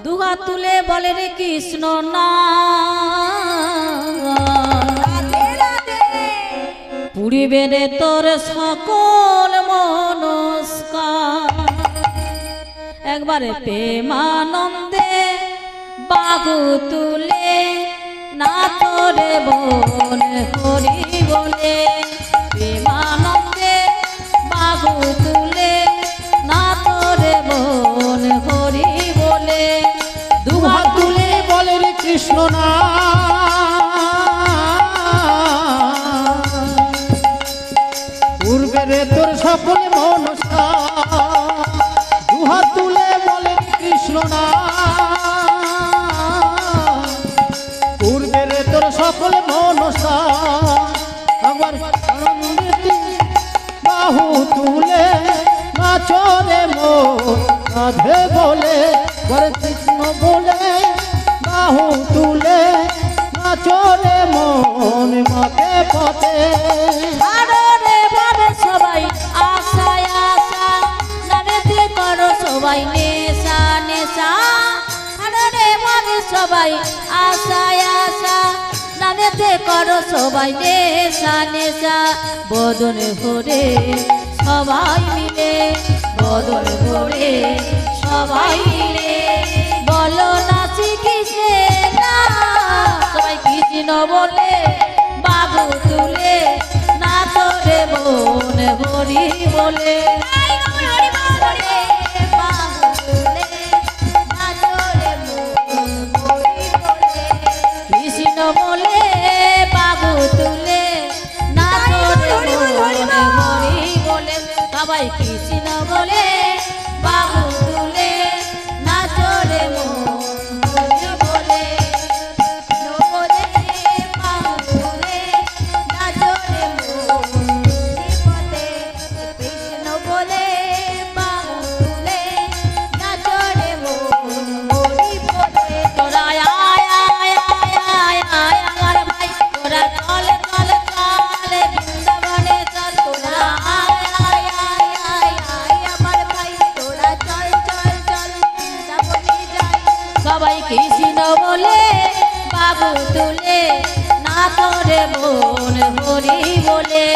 দুহাত তুলে বলে রে কৃষ্ণ না পুরিবে রে তোর সকল মনস্কার। একবারে প্রেমানন্দে বাহু তুলে না তোরে বোন হরি বলে, প্রেমানন্দে বাহু তুলে না তোরে বোন হরি বলে, দুহাত তুলে বলে রে কৃষ্ণ না পূর্বে রে তোর সকল মনস্কার। দুহাত তুলে বলে রে কৃষ্ণ না পূর্বে রে তোর সকল মনস্কার। একবার আনন্দে বাহু তুলে নাচরে মো রাধে বলে, বলে কৃষ্ণ বলে বাহু তুলে নাচরে মন মাতে পথে। সবাই আশায় আশা নামেতে করো সবাই নেশা নেশা, আরে ভাবে সবাই আশায় আশা নামেতে করো সবাই নেশা নেশা। বদন ভরে সবাই মিলে, বদন ভরে সবাই মিলে বলো নাচি কিসে না, সবাই কৃষ্ণ বলে বাবু তুলে না তোরে বোন হরি বলে, কৃষ্ণ বলে বাবু তুলে না তোরে বোন হরি বলে, সবাই কৃষ্ণ বলে বাবু তুলে না তোরে বোন হরি বলে, বাবু তুলে না তোরে বোন হরি বলে, কৃষ্ণ বলে বাবু তুলে না তোরে বোন হরি বলে। তোরা আয় আয় আয় আয় আয় আমার ভাই, তোরা চল চল চল বৃন্দাবনে চল, তোরা আয় আয় আয় আয় আয় আমার ভাই, তোরা চল চল চল বৃন্দাবনে যাই। সবাই কৃষ্ণ বলে বাবু তুলে না তোরে বোন হরি বলে।